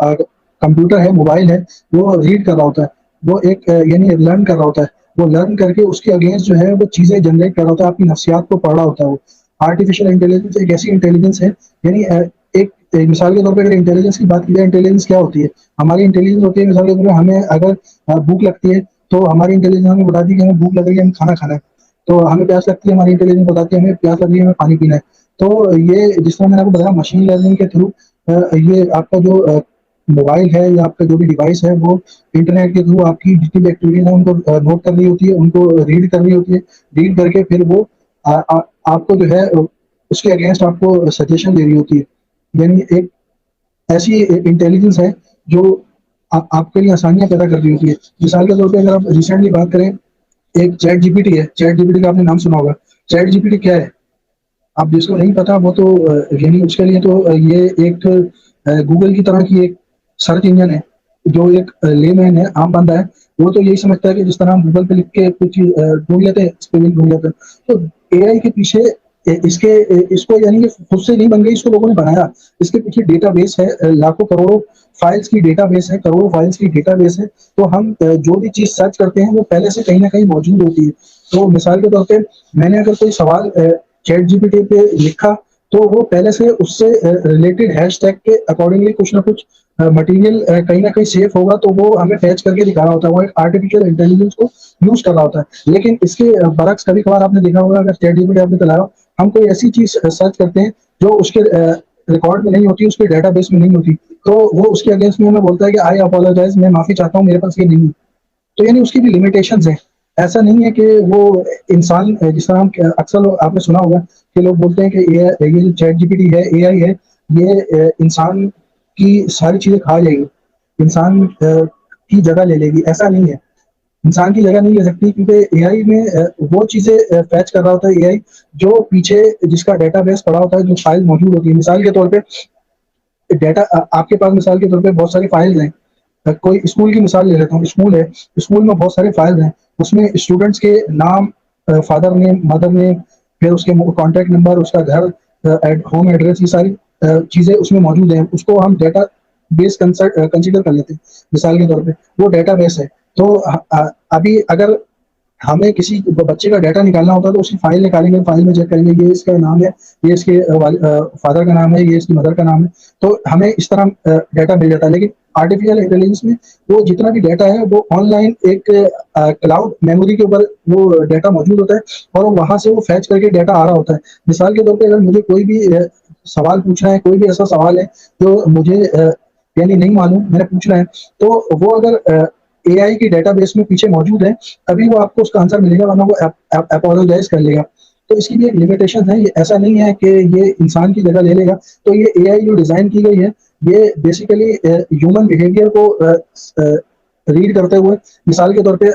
کمپیوٹر ہے, موبائل ہے, وہ ریڈ کر رہا ہوتا ہے. وہ ایک یعنی لرن کر رہا ہوتا ہے، وہ لرن کر کے اس کے اگینسٹ جو ہے وہ چیزیں جنریٹ کر رہا ہوتا ہے، آپ کی نفسیات کو پڑھ رہا ہوتا ہے. وہ آرٹیفیشیل انٹیلیجنس ایک ایسی انٹیلیجنس ہے، یعنی ایک مثال کے طور پہ اگر انٹیلیجنس کی بات کی جائے، انٹیلیجنس کیا ہوتی ہے؟ ہماری انٹیلیجنس ہوتی ہے مثال کے طور پہ ہمیں اگر بھوک لگتی ہے تو ہماری انٹیلیجنس ہمیں بتاتی ہے کہ ہمیں بھوک لگ رہی ہے، ہمیں کھانا کھانا ہے. تو ہمیں پیاس لگتی ہے، ہماری انٹیلیجنس بتاتی ہے ہمیں پیاس لگ رہی ہے، ہمیں پانی پینا ہے. تو یہ جس طرح میں نے آپ کو بتایا مشین لرننگ کے تھرو یہ آپ کا جو موبائل ہے یا آپ کا جو بھی ڈیوائس ہے وہ انٹرنیٹ کے تھرو آپ کی جتنی بھی ایکٹیویٹیز ہیں ان کو نوٹ کر رہی ہوتی ہے، ان کو ریڈ کر رہی ہوتی ہے. ریڈ کر کے پھر وہ آپ کو جو ہے اس کے اگینسٹ آپ کو سجیشن دے رہی ہوتی ہے. یعنی ایک ایسی انٹیلیجنس ہے جو آپ کے لیے آسانیاں پیدا کر رہی ہوتی ہے. مثال کے طور پہ اگر آپ ریسنٹلی بات کریں، ایک چیٹ جی پی ٹی ہے. چیٹ جی پی ٹی کا آپ نے نام سنا ہوگا. چیٹ جی پی ٹی کیا ہے؟ اب جس کو نہیں پتا وہ تو یعنی اس کے لیے تو یہ ایک گوگل کی طرح کی ایک سرچ انجن ہے. جو ایک لے مین ہے، عام بندہ ہے، وہ تو یہی سمجھتا ہے کہ جس طرح ہم گوگل پہ لکھ کے کچھ چیز ڈھونڈ لیتے ہیں، اس پہ لنک ڈھونڈ لیتے ہیں. تو اے آئی کے پیچھے اس کو یعنی کہ خود سے نہیں بن گئی، اس کو لوگوں نے بنایا. اس کے پیچھے ڈیٹا بیس ہے، لاکھوں کروڑوں فائلز کی ڈیٹا بیس ہے، کروڑوں فائلز کی ڈیٹا بیس ہے. تو ہم جو بھی چیز سرچ کرتے ہیں وہ پہلے سے کہیں نہ کہیں موجود ہوتی ہے. تو مثال کے طور پہ میں نے اگر کوئی سوال چیٹ جی پی ٹی پہ لکھا تو وہ پہلے سے اس سے ریلیٹڈ ہیش ٹیگ کے اکارڈنگلی کچھ نہ کچھ مٹیریل کہیں نہ کہیں سیف ہوگا تو وہ ہمیں فیچ کر کے دکھا رہا ہوتا ہے. وہ ایک آرٹیفیشیل انٹیلیجنس کو یوز کر رہا ہوتا ہے. لیکن اس کے برعکس کبھی کبھار آپ نے دیکھا ہوگا اگر چیٹ جی پی ٹی آپ نے چلایا، ہم کوئی ایسی چیز سرچ کرتے ہیں جو اس کے ریکارڈ میں نہیں ہوتی، اس کے ڈیٹا بیس میں نہیں ہوتی، تو وہ اس کے اگینسٹ میں ہمیں بولتا ہے کہ آئی اپولوجائز، میں معافی چاہتا ہوں، میرے پاس یہ نہیں ہے. تو یعنی اس کی بھی لمیٹیشنز ہیں. ایسا نہیں ہے کہ وہ انسان جس طرح اکثر آپ نے سنا ہوگا کہ لوگ بولتے ہیں کہ یہ جو چیٹ جی پی ٹی ہے، اے آئی ہے، یہ انسان کی ساری چیزیں کھا جائے گی، انسان کی جگہ لے لے گی. ایسا نہیں ہے، انسان کی جگہ نہیں لے سکتی، کیونکہ اے آئی میں وہ چیزیں فیچ کر رہا ہوتا ہے اے آئی جو پیچھے جس کا ڈیٹا بیس پڑا ہوتا ہے، جو فائل موجود ہوتی ہے. مثال کے طور پہ ڈیٹا آپ کے پاس مثال کے طور پہ بہت ساری فائلز ہیں. کوئی اسکول کی مثال لے لیتا ہوں. اسکول ہے، اسکول میں بہت سارے فائلز ہیں. اس میں اسٹوڈنٹس کے نام، فادر نیم، مدر نیم، پھر اس کے کانٹیکٹ نمبر، اس کا گھر، ہوم ایڈریس، یہ ساری چیزیں اس میں موجود ہیں. اس کو ہم ڈیٹا بیس کنسیڈر کر لیتے ہیں. مثال کے طور پہ وہ ڈیٹا بیس ہے. تو ابھی اگر ہمیں کسی بچے کا ڈیٹا نکالنا ہوتا ہے تو اس کی فائل نکالیں گے، فائل میں چیک کریں گے یہ اس کا نام ہے، یہ اس کے فادر کا نام ہے، یہ اس کی مدر کا نام ہے. تو ہمیں اس طرح ڈیٹا مل جاتا ہے. لیکن آرٹیفیشیل انٹیلیجنس میں وہ جتنا بھی ڈیٹا ہے وہ آن لائن ایک کلاؤڈ میموری کے اوپر وہ ڈیٹا موجود ہوتا ہے اور وہاں سے وہ فیچ کر کے ڈیٹا آ رہا ہوتا ہے. مثال کے طور پہ اگر مجھے کوئی بھی سوال پوچھنا ہے، کوئی بھی ایسا سوال ہے جو مجھے یعنی نہیں معلوم، میں نے پوچھنا ہے، تو وہ اگر اے آئی کی ڈیٹا بیس میں پیچھے موجود ہے تبھی وہ آپ کو اس کا آنسر ملے گا، ورنہ وہ اپولوجائز کر لے گا. تو اس کی بھی ایک لمیٹیشن ہے. یہ ایسا نہیں ہے کہ یہ انسان کی جگہ لے لے گا. تو یہ اے آئی جو ڈیزائن کی گئی ہے یہ بیسیکلی ہیومن بیہیویئر کو ریڈ کرتے ہوئے، مثال کے طور پہ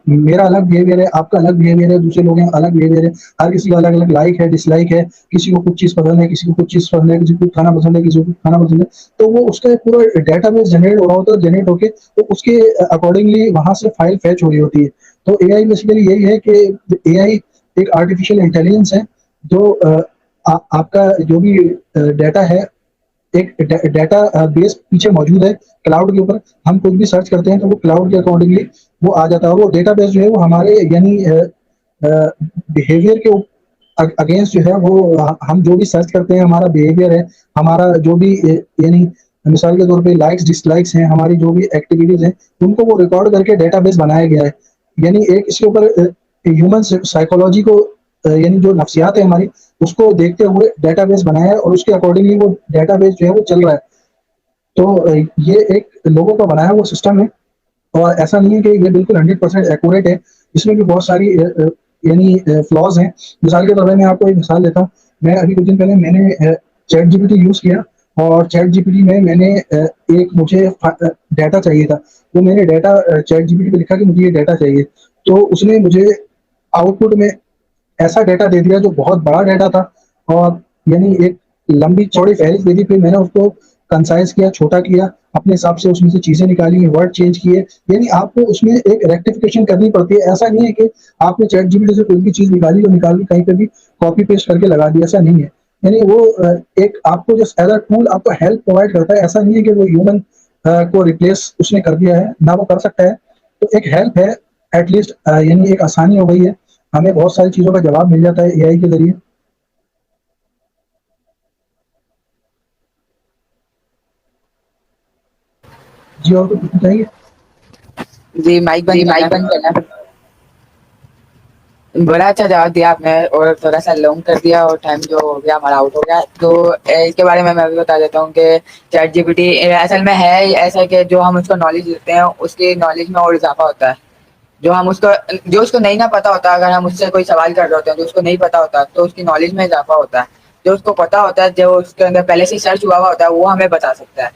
میرا الگ بہیویئر ہے، آپ کا الگ بہیویئر ہے، دوسرے لوگ ہیں الگ بہیویئر ہے، ہر کسی کا الگ الگ لائک ہے، ڈس لائک ہے، کسی کو کچھ چیز پسند ہے، کسی کو کچھ چیز پسند ہے، کسی کو کھانا پسند ہے، کسی کو کھانا پسند ہے. تو وہ اس کا پورا ڈیٹا بیس جنریٹ ہو رہا ہوتا ہے، جنریٹ ہو کے تو اس کے اکارڈنگلی وہاں سے فائل فیچ ہو رہی ہوتی ہے. تو اے آئی بیسیکلی یہی ہے کہ اے آئی ایک آرٹیفیشیل انٹیلیجنس ہے جو آپ کا جو بھی ڈیٹا ہے، ایک ڈیٹا بیس پیچھے موجود ہے کلاؤڈ کے اوپر. ہم کچھ بھی سرچ کرتے ہیں تو وہ کلاؤڈ کے اکارڈنگلی وہ آ جاتا ہے. وہ ڈیٹا بیس جو ہے وہ ہمارے یعنی بیہیویئر کے اگینسٹ جو ہے وہ ہم جو بھی سرچ کرتے ہیں، ہمارا بیہیویئر ہے، ہمارا جو بھی یعنی مثال کے طور پہ لائکس ڈس لائکس ہیں، ہماری جو بھی ایکٹیویٹیز ہیں، ان کو وہ ریکارڈ کر کے ڈیٹا بیس بنایا گیا ہے. یعنی ایک اس کے اوپر ہیومن سائیکولوجی کو یعنی جو نفسیات ہے ہماری، اس کو دیکھتے ہوئے ڈیٹا بیس بنایا ہے اور اس کے اکارڈنگلی وہ ڈیٹا بیس جو ہے وہ چل رہا ہے. تو یہ ایک لوگوں کا بنایا ہوا سسٹم ہے اور ایسا نہیں ہے کہ یہ بالکل 100% ایکوریٹ ہے. اس میں بھی بہت ساری یعنی فلاز ہیں. مثال کے طور پر میں آپ کو ایک مثال دیتا ہوں. میں ابھی کچھ دن پہلے میں نے ChatGPT use کیا اور چیٹ جی پی ٹی میں نے ایک مجھے ڈیٹا چاہیے تھا. تو میں نے data ChatGPT پہ لکھا کہ مجھے یہ ڈیٹا چاہیے، تو اس نے مجھے آؤٹ پٹ میں ایسا ڈیٹا دے دیا جو بہت بڑا ڈیٹا تھا اور یعنی ایک لمبی چوڑی فہرست دے دی. پھر میں نے اس کو کنسائز کیا، چھوٹا کیا، اپنے حساب سے اس میں سے چیزیں نکالی، ورڈ چینج کیے. یعنی آپ کو اس میں ایک ریکٹیفیکیشن کرنی پڑتی ہے. ایسا نہیں ہے کہ آپ نے چیٹ جی پی ٹی سے کوئی بھی چیز نکالی تو نکال کے کہیں پہ بھی کاپی پیسٹ کر کے لگا دیا. ایسا نہیں ہے. یعنی وہ ایک آپ کو جو ایز اے ٹول آپ کو ہیلپ پرووائڈ کرتا ہے. ایسا نہیں ہے کہ وہ ہیومن کو ریپلیس اس نے کر دیا ہے، نہ وہ کر سکتا ہے. تو ایک ہیلپ ہے ایٹ لیسٹ، یعنی ایک آسانی ہو گئی ہے، ہمیں بہت ساری چیزوں کا جواب مل جاتا ہے اے آئی کے ذریعے. جی اور کچھ پوچھنا چاہیے؟ جی مائک بند کرنا. بڑا اچھا جواب دیا آپ نے، اور تھوڑا سا لانگ کر دیا، اور ٹائم جو ہو گیا ہمارا آؤٹ ہو گیا. تو اس کے بارے میں بھی بتا دیتا ہوں کہ چیٹ جی پی ٹی اصل میں ہے ایسا کہ جو ہم اس کو نالج دیتے ہیں اس کی نالج میں اور اضافہ ہوتا ہے. جو ہم اس کو نہیں نہ پتا ہوتا، اگر ہم اس سے کوئی سوال کر رہے ہوتے ہیں تو اس کو نہیں پتا ہوتا، تو اس کی نالج میں اضافہ ہوتا ہے. جو اس کو پتا ہوتا ہے، جو اس کے اندر پہلے سے سرچ ہوا ہوتا ہے، وہ ہمیں بتا سکتا ہے.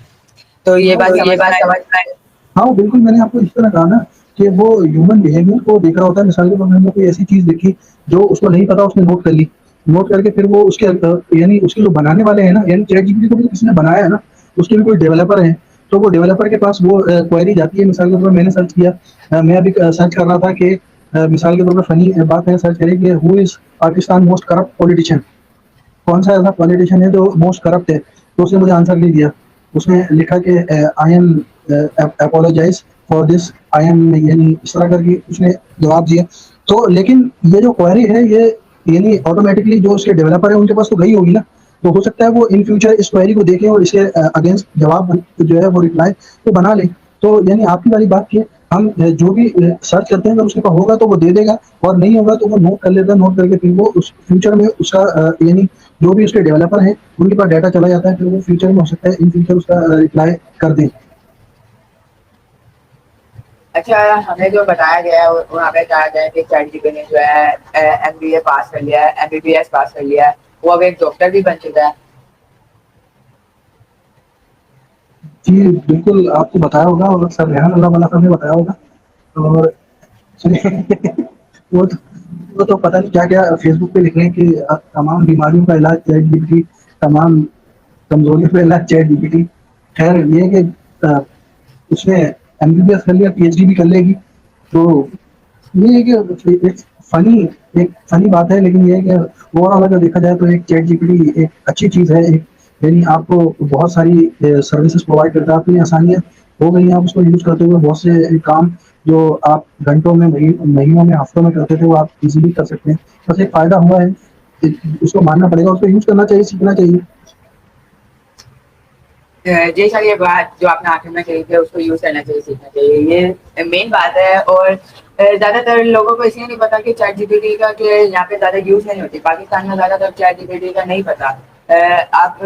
تو یہ بات سمجھ میں آئی. ہاں بالکل، میں نے آپ کو اس طرح کہا نا کہ وہ ہیومن بیہیویئر کو دیکھ رہا ہوتا ہے. مثال کے طور پر ہم نے کوئی ایسی چیز دیکھی جو اس کو نہیں پتا، اس نے نوٹ کر لی، نوٹ کر کے پھر وہ اس کے یعنی اس کے جو بنانے والے ہیں نا، یعنی چیٹ جی پی ٹی کو بھی کسی نے بنایا ہے نا، اس کے بھی کوئی ڈیولپر ہیں، تو وہ ڈیولپر کے پاس وہ کوئری جاتی ہے. مثال کے طور پر میں نے سرچ کیا، میں ابھی سرچ کر رہا تھا کہ مثال کے طور پر فنی بات ہے، سرچ کریں کہ ہو از پاکستان موسٹ کرپٹ پولیٹیشین، کون سا ایسا پولیٹیشین ہے جو موسٹ کرپٹ ہے. تو اس نے مجھے آنسر نہیں دیا، اس نے لکھا کہ I am apologise for this, I am, یعنی اس طرح کر کے اس نے جواب دیا. تو لیکن یہ جو کوئری ہے یہ یعنی آٹومیٹکلی جو اس کے ڈیولپر ہیں ان کے پاس تو گئی ہوگی نا، تو ہو سکتا ہے وہ ان فیوچر اس کوئری کو دیکھیں اور اس کے اگینسٹ جواب جو ہے وہ ریپلائی تو بنا لیں. تو یعنی آپ کی والی بات کہ ہم جو بھی سرچ کرتے ہیں اگر اس کے پاس ہوگا تو وہ دے دے گا، اور نہیں ہوگا تو وہ نوٹ کر لیتا ہے، نوٹ کر کے پھر وہ اس فیوچر میں اس کا یعنی جو بھی اس کے ڈیولپر ہیں ان کے پاس ڈیٹا چلا جاتا ہے، پھر وہ فیوچر میں ہو سکتا ہے ان فیوچر اس کا ریپلائی کر دیں. اچھا، ہمیں جو بتایا گیا ہے وہ ہمیں کہا گیا ہے کہ چیٹ جی پی ٹی نے جو ہے ایم بی اے پاس کر لیا ہے، ایم بی بی ایس پاس کر لیا ہے، وہ اب ایک ڈاکٹر بھی بن چکا ہے. جی بالکل، آپ کو بتایا ہوگا اور سر ریحان اللہ والا صاحب نے بتایا ہوگا. اور وہ تو پتہ نہیں کیا کیا فیس بک پہ لکھیں کہ تمام بیماریوں کا علاج چیٹ جی پی ٹی، تمام کمزوریوں کا علاج چیٹ جی پی ٹی. خیر یہ کہ اس نے ایم بی بی ایس کر لیا، پی ایچ ڈی بھی کر لے گی. تو یہ ہے کہ ایک فنی بات ہے، لیکن یہ ہے کہ اوور آل اگر دیکھا جائے تو ایک چیٹ جی پی ٹی ایک اچھی چیز ہے. یعنی آپ کو بہت ساری سروسز پرووائڈ کرتا ہے، آپ کی آسانیاں ہو گئی ہیں. آپ اس کو یوز کرتے ہوئے بہت سے کام جو آپ گھنٹوں میں، مہینوں میں، ہفتوں میں کرتے تھے وہ آپ ایزیلی کر سکتے ہیں. بس ایک فائدہ ہوا ہے، اس کو ماننا پڑے گا، اس کو یوز کرنا چاہیے، سیکھنا چاہیے. جی سر، یہ بات جو آپ نے آخر میں کہی تھی اس کو یوز کرنا چاہیے، سیکھنا چاہیے، یہ مین بات ہے. اور زیادہ تر لوگوں کو اس لیے نہیں پتا کہ چیٹ جی پی ٹی کا کہ یہاں پہ زیادہ یوز نہیں ہوتی. پاکستان میں زیادہ تر چیٹ جی پی ٹی کا نہیں پتا. آپ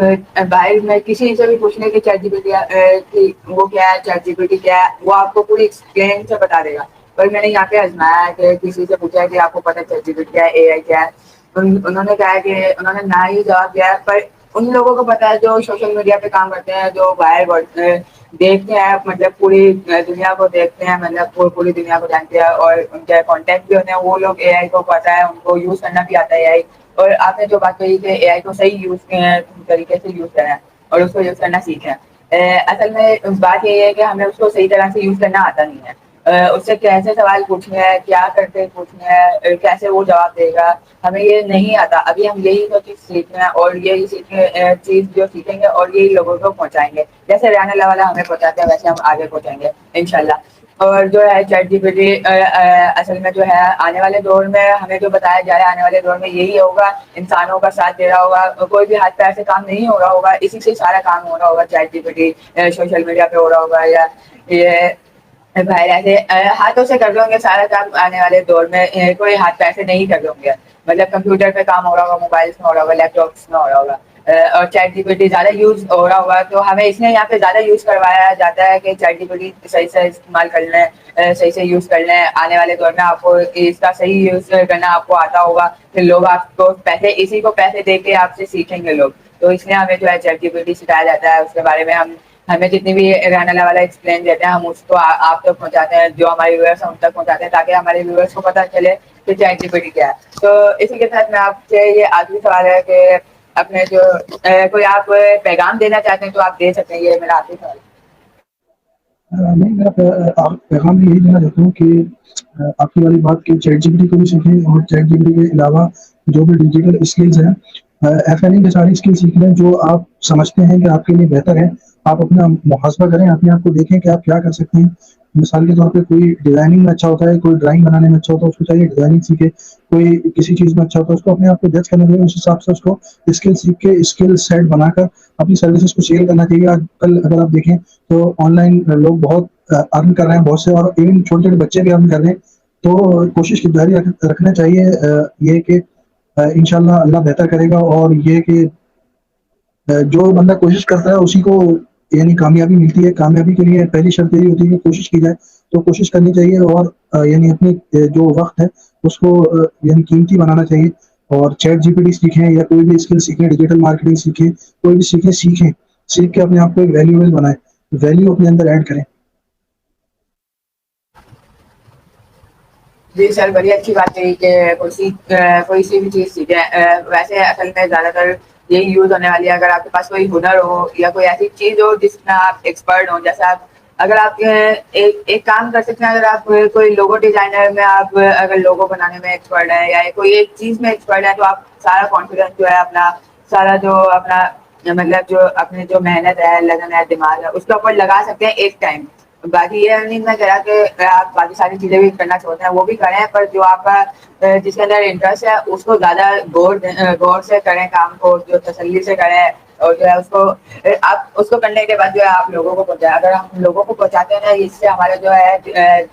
باہر میں کسی سے بھی پوچھ لیں کہ چیٹ جی پی ٹی وہ کیا ہے، چیٹ جی پی ٹی کیا ہے، وہ آپ کو پوری ایکسپلین سے بتا دے گا. پر میں نے یہاں پہ آزمایا ہے کہ کسی سے پوچھا ہے کہ آپ کو پتا چیٹ جی پی ٹی کیا ہے، اے آئی کیا ہے. انہوں نے کہا کہ انہوں نے نہ ہی جواب دیا ہے. پر ان لوگوں کو پتا ہے جو سوشل میڈیا پہ کام کرتے ہیں، جو باہر دیکھتے ہیں، مطلب پوری دنیا کو دیکھتے ہیں، مطلب پوری دنیا کو جانتے ہیں، اور ان کے کانٹیکٹ بھی ہوتے ہیں. وہ لوگ اے آئی کو پتا ہے، ان کو یوز کرنا بھی آتا ہے اے آئی. اور آپ نے جو بات کہی کہ اے آئی کو صحیح یوز طریقے سے یوز کریں اور اس کو یوز کرنا سیکھیں. اصل میں بات یہ ہے کہ ہمیں اس کو صحیح طرح سے یوز کرنا آتا نہیں ہے. اس سے کیسے سوال پوچھنے ہیں، کیا کرتے پوچھنے ہیں، کیسے وہ جواب دے گا، ہمیں یہ نہیں آتا. ابھی ہم یہی تو چیز سیکھنا ہے، اور یہی چیز جو سیکھیں گے اور یہی لوگوں کو پہنچائیں گے. جیسے ریحان اللہ والا ہمیں پہنچاتے ہیں ویسے ہم آگے پہنچائیں گے انشاءاللہ. اور جو ہے چیٹ جی پی ٹی اصل میں جو ہے آنے والے دور میں ہمیں جو بتایا جا رہا ہے، آنے والے دور میں یہی ہوگا. انسانوں کا ساتھ دے رہا ہوگا، کوئی بھی ہاتھ پیر سے کام نہیں ہو رہا ہوگا، اسی سے سارا کام ہو رہا ہوگا. ChatGPT social media پہ ہو رہا ہوگا، یا یہ باہر ایسے ہاتھوں سے کر لیں گے سارا کام. آنے والے دور میں کوئی ہاتھ پیسے نہیں کر لیں گے، مطلب کمپیوٹر پہ کام ہو رہا ہوگا، موبائلس میں ہو رہا ہوگا، لیپ ٹاپس میں ہو رہا ہوگا. اور چیٹ جی پی ٹی زیادہ یوز ہو رہا ہوگا. تو ہمیں اس لیے یہاں پہ زیادہ یوز کروایا جاتا ہے کہ چیٹ جی پی ٹی صحیح سے استعمال کر لیں، صحیح سے یوز کر لیں. آنے والے دور میں آپ کو اس کا صحیح یوز کرنا آپ کو آتا ہوگا، پھر لوگ آپ کو پیسے، اسی کو پیسے دے کے آپ سے سیکھیں گے لوگ. تو اس لیے ہمیں جو ہے چیٹ جی پی ٹی سکھایا جاتا ہے. اس کے بارے میں ہمیں جتنی بھی ریحان اللہ والا ایکسپلین دیتے ہیں، ہم اس کو آپ تک پہنچاتے ہیں، جو ہمارے ویورس ہیں ان تک پہنچاتے ہیں، تاکہ ہمارے ویورس کو پتہ چلے کہ چیٹ جی پی ٹی کیا ہے. تو اسی کے ساتھ میں آپ سے یہ آخری سوال ہے کہ اپنے جو کوئی آپ پیغام دینا چاہتے ہیں تو آپ دے سکتے ہیں. یہ میرا آخری سوال ہے. نہیں، میرا پیغام بھی یہی دینا چاہتا ہوں کہ آپ کی والی بات کہ چیٹ جی پی ٹی کو بھی سیکھیں، اور چیٹ جی پی ٹی کے علاوہ جو بھی ڈیجیٹل اسکلز ہیں، ایف این ای کے ساری اسکل سیکھ لیں جو آپ سمجھتے ہیں کہ آپ کے لیے بہتر ہے. آپ اپنا محاسبہ کریں, اپنے آپ کو دیکھیں کہ آپ کیا کر سکتے ہیں. مثال کے طور پہ کوئی ڈیزائننگ میں اچھا ہوتا ہے, کوئی ڈرائنگ بنانے میں اچھا ہوتا ہے, اس کو چاہیے ڈیزائننگ سیکھے. کوئی کسی چیز میں اچھا ہوتا ہے, اس کو اپنے آپ کو جج کرنا چاہیے, اس حساب سے اس کو اسکل سیکھ کے اسکل سیٹ بنا کر اپنی سروسز کو سیل کرنا چاہیے. آج کل اگر آپ دیکھیں تو آن لائن لوگ بہت ارن کر رہے ہیں, بہت سے, اور ایون چھوٹے چھوٹے بچے بھی ارن کر رہے ہیں. تو کوشش کی جاری رکھنا چاہیے, یہ کہ انشاءاللہ اللہ بہتر کرے گا. اور یہ کہ جو بندہ کوشش کرتا ہے اسی کو یعنی کامیابی ملتی ہے. کامیابی کے لیے پہلی شرط یہی ہوتی ہے کہ کوشش کی جائے, تو کوشش کرنی چاہیے. اور یعنی اپنی جو وقت ہے اس کو یعنی قیمتی بنانا چاہیے. اور چیٹ جی پی ٹی سیکھیں یا کوئی بھی اسکل سیکھیں, ڈیجیٹل مارکیٹنگ سیکھیں, کوئی بھی سیکھیں, سیکھ کے اپنے آپ کو ایک ویلیوبل بنائیں, ویلیو اپنے اندر ایڈ کریں. جی سر, بڑی اچھی بات ہے کہ کوئی سی بھی چیز سیکھیں. ویسے اصل میں زیادہ تر یہی یوز ہونے والی ہے. اگر آپ کے پاس کوئی ہنر ہو یا کوئی ایسی چیز ہو جس میں آپ ایکسپرٹ ہوں, جیسے آپ اگر آپ ایک کام کر سکتے ہیں, اگر آپ کوئی لوگو ڈیزائنر میں آپ اگر لوگو بنانے میں ایکسپرٹ ہے یا کوئی ایک چیز میں ایکسپرٹ ہے, تو آپ سارا کانفیڈنس جو ہے اپنا, سارا جو اپنا مطلب جو اپنی جو محنت ہے, لگن ہے, دماغ ہے, اس کے اوپر لگا سکتے ہیں ایک ٹائم. باقی یہ نہیں میں کہہ رہا کہ آپ باقی ساری چیزیں بھی کرنا چاہتے ہیں وہ بھی کریں, پر جو آپ کا جس کے اندر انٹرسٹ ہے اس کو زیادہ غور سے کریں کام کو, جو تسلی سے کریں. اور جو ہے اس کو آپ اس کو کرنے کے بعد جو ہے آپ لوگوں کو پہنچائیں. اگر ہم لوگوں کو پہنچاتے ہیں نا, اس سے ہمارا جو ہے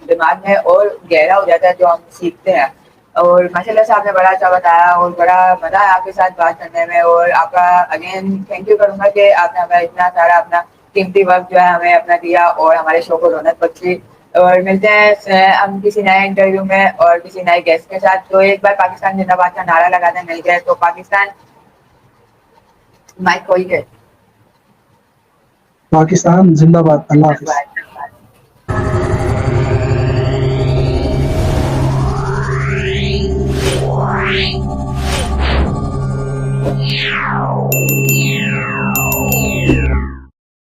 دماغ میں اور گہرا ہو جاتا ہے جو ہم سیکھتے ہیں. اور ماشاء اللہ سے آپ نے بڑا اچھا بتایا اور بڑا مزہ ہے آپ کے ساتھ بات کرنے میں. اور آپ کا اگین تھینک یو کروں گا کہ آپ نے ہمیں اتنا سارا اپنا قیمتی وقت جو ہے ہمیں اپنا دیا اور ہمارے شو کو رونق بخشی. اور ملتے ہیں ہم کسی نئے انٹرویو میں اور کسی نئے گیسٹ کے ساتھ. تو ایک بار پاکستان زندہ باد کا نعرہ لگا دیں مل گئے تو پاکستان مائک کوئی ہے. پاکستان زندہ باد. اللہ حافظ. Wow.